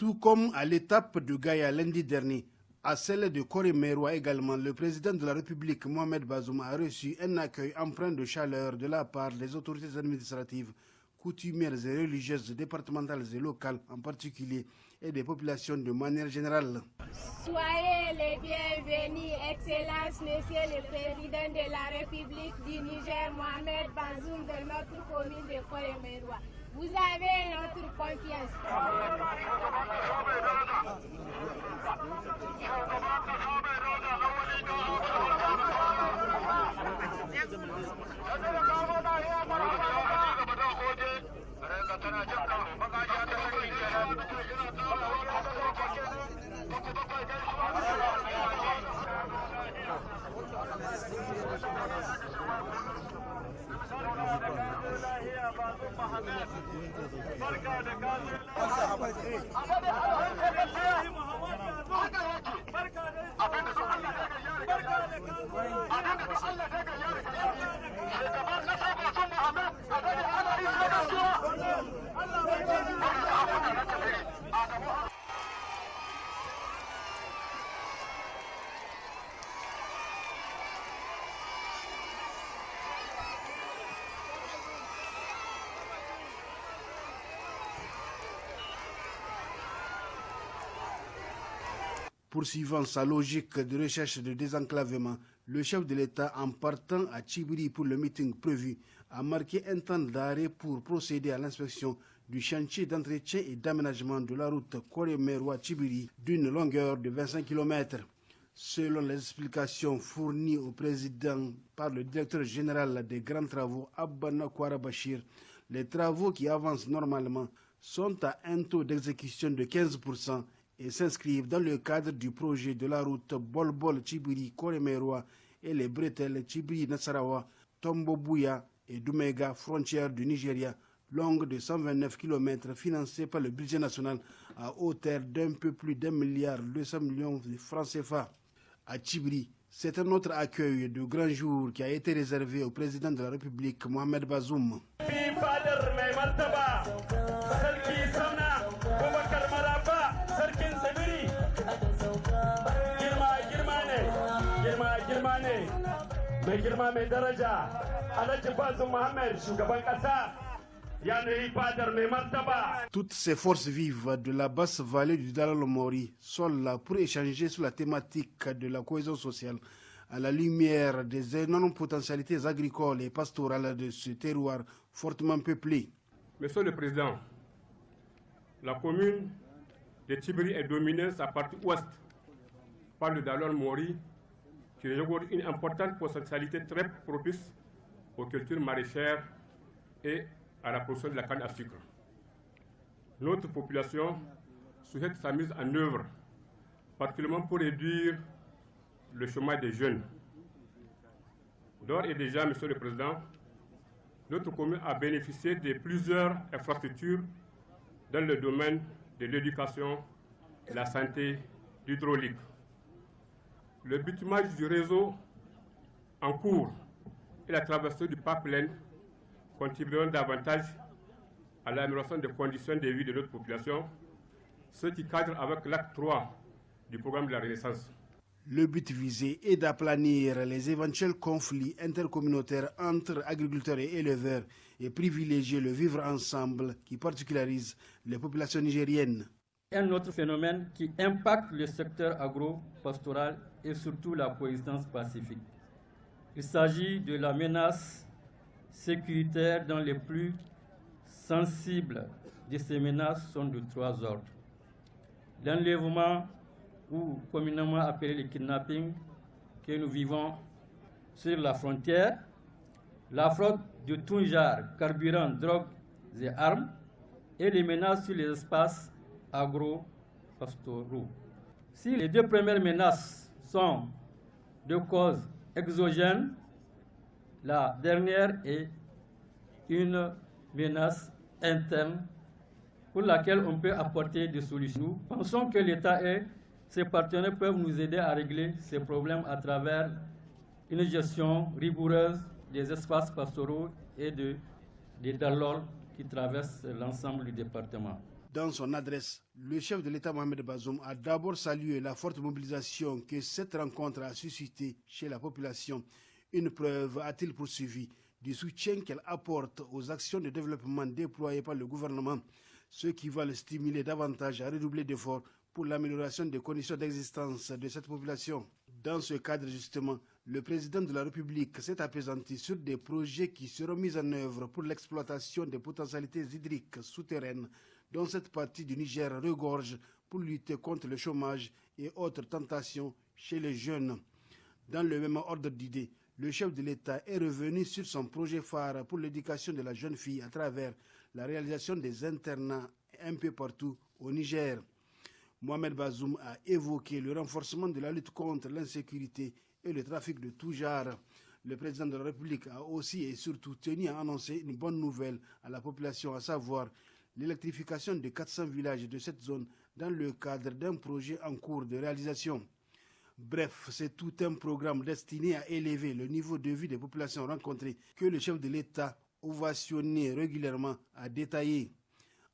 Tout comme à l'étape de Gaïa lundi dernier, à celle de Koré-Meroua également, le président de la République, Mohamed Bazoum, a reçu un accueil empreint de chaleur de la part des autorités administratives, coutumières et religieuses départementales et locales en particulier, et des populations de manière générale. Soyez les bienvenus, Excellence, Monsieur le Président de la République du Niger, Mohamed Bazoum, de notre commune de Koré-Meroua. Vous avez notre confiance. Poursuivant sa logique de recherche de désenclavement, le chef de l'État, en partant à Tchibiri pour le meeting prévu, a marqué un temps d'arrêt pour procéder à l'inspection du chantier d'entretien et d'aménagement de la route Koré-Meroua-Tchibiri d'une longueur de 25 km. Selon les explications fournies au président par le directeur général des grands travaux, Abana Kwara Bachir, les travaux qui avancent normalement sont à un taux d'exécution de 15% et s'inscrivent dans le cadre du projet de la route Bol-Bol-Tchibiri-Koré-Meroua et les bretelles Tchibiri-Nassarawa, Tombobouya et Doumega, frontière du Nigeria, longue de 129 km, financée par le budget national à hauteur d'un peu plus d'1,2 milliard de francs CFA. À Tchibiri, c'est un autre accueil de grand jour qui a été réservé au président de la République, Mohamed Bazoum. Toutes ces forces vives de la basse vallée du Dalal Mori sont là pour échanger sur la thématique de la cohésion sociale à la lumière des énormes potentialités agricoles et pastorales de ce terroir fortement peuplé. Monsieur le Président, la commune de Tchibiri est dominée sa partie ouest par le Dalal Mori, qui regroupe une importante potentialité très propice aux cultures maraîchères et à la production de la canne à sucre. Notre population souhaite sa mise en œuvre, particulièrement pour réduire le chômage des jeunes. D'ores et déjà, Monsieur le Président, notre commune a bénéficié de plusieurs infrastructures dans le domaine de l'éducation, de la santé, de l'hydraulique. Le bitumage du réseau en cours et la traversée du pipeline contribueront davantage à l'amélioration des conditions de vie de notre population, ce qui cadre avec l'acte 3 du programme de la Renaissance. Le but visé est d'aplanir les éventuels conflits intercommunautaires entre agriculteurs et éleveurs et privilégier le vivre ensemble qui particularise les populations nigériennes. Un autre phénomène qui impacte le secteur agro-pastoral et surtout la coexistence pacifique. Il s'agit de la menace sécuritaire dont les plus sensibles de ces menaces sont de 3 ordres. L'enlèvement, ou communément appelé le kidnapping, que nous vivons sur la frontière, la fraude de tout genre, carburant, drogue et armes, et les menaces sur les espaces agro-pastoraux. Si les 2 premières menaces sont de cause exogène, la dernière est une menace interne pour laquelle on peut apporter des solutions. Nous pensons que l'État et ses partenaires peuvent nous aider à régler ces problèmes à travers une gestion rigoureuse des espaces pastoraux et des dallols qui traversent l'ensemble du département. Dans son adresse, le chef de l'État Mohamed Bazoum a d'abord salué la forte mobilisation que cette rencontre a suscitée chez la population. Une preuve, a-t-il poursuivi, du soutien qu'elle apporte aux actions de développement déployées par le gouvernement, ce qui va le stimuler davantage à redoubler d'efforts pour l'amélioration des conditions d'existence de cette population. Dans ce cadre, justement, le président de la République s'est appesanti sur des projets qui seront mis en œuvre pour l'exploitation des potentialités hydriques souterraines dont cette partie du Niger regorge pour lutter contre le chômage et autres tentations chez les jeunes. Dans le même ordre d'idées, le chef de l'État est revenu sur son projet phare pour l'éducation de la jeune fille à travers la réalisation des internats un peu partout au Niger. Mohamed Bazoum a évoqué le renforcement de la lutte contre l'insécurité et le trafic de tout genre. Le président de la République a aussi et surtout tenu à annoncer une bonne nouvelle à la population, à savoir l'électrification de 400 villages de cette zone dans le cadre d'un projet en cours de réalisation. Bref, c'est tout un programme destiné à élever le niveau de vie des populations rencontrées que le chef de l'État, ovationné régulièrement, a détaillé.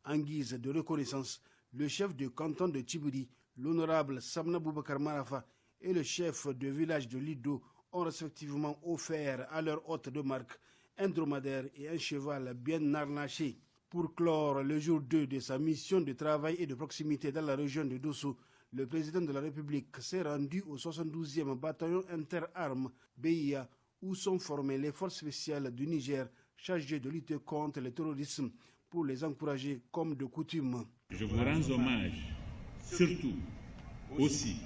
En guise de reconnaissance, le chef de canton de Tchibiri, l'honorable Samna Boubacar Marafa, et le chef de village de Lido ont respectivement offert à leur hôte de marque un dromadaire et un cheval bien harnaché. Pour clore le jour 2 de sa mission de travail et de proximité dans la région de Dosso, le président de la République s'est rendu au 72e bataillon interarmes BIA où sont formées les forces spéciales du Niger chargées de lutter contre le terrorisme pour les encourager comme de coutume. Je vous rends hommage, surtout aussi,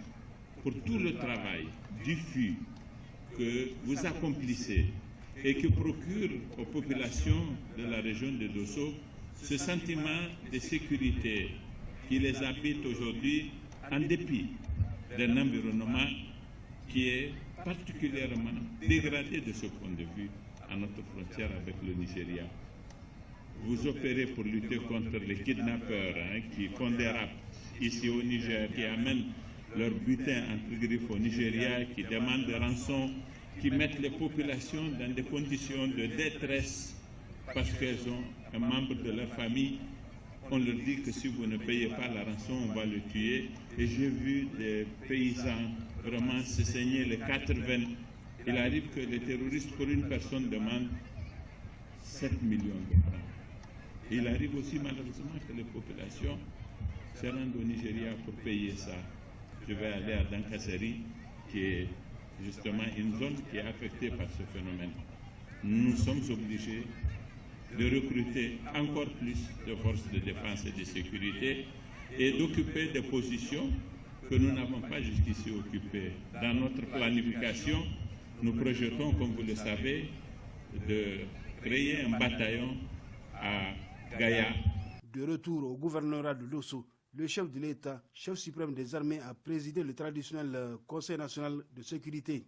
pour tout le travail diffus que vous accomplissez et qui procure aux populations de la région de Dosso ce sentiment de sécurité qui les habite aujourd'hui en dépit d'un environnement qui est particulièrement dégradé de ce point de vue à notre frontière avec le Nigeria. Vous opérez pour lutter contre les kidnappeurs qui font des rapts ici au Niger, qui amènent leur butin entre griffes au Nigeria, qui demandent des rançons, qui mettent les populations dans des conditions de détresse parce qu'elles ont un membre de leur famille. On leur dit que si vous ne payez pas la rançon, on va le tuer. Et j'ai vu des paysans vraiment se saigner les 80. Il arrive que les terroristes, pour une personne, demandent 7 millions de francs. Il arrive aussi malheureusement que les populations se rendent au Nigeria pour payer ça. Je vais aller à Dankaseri, qui est justement une zone qui est affectée par ce phénomène. Nous sommes obligés de recruter encore plus de forces de défense et de sécurité et d'occuper des positions que nous n'avons pas jusqu'ici occupées. Dans notre planification, nous projetons, comme vous le savez, de créer un bataillon à Gaïa. De retour au gouvernorat de Dosso, le chef de l'État, chef suprême des armées, a présidé le traditionnel Conseil national de sécurité.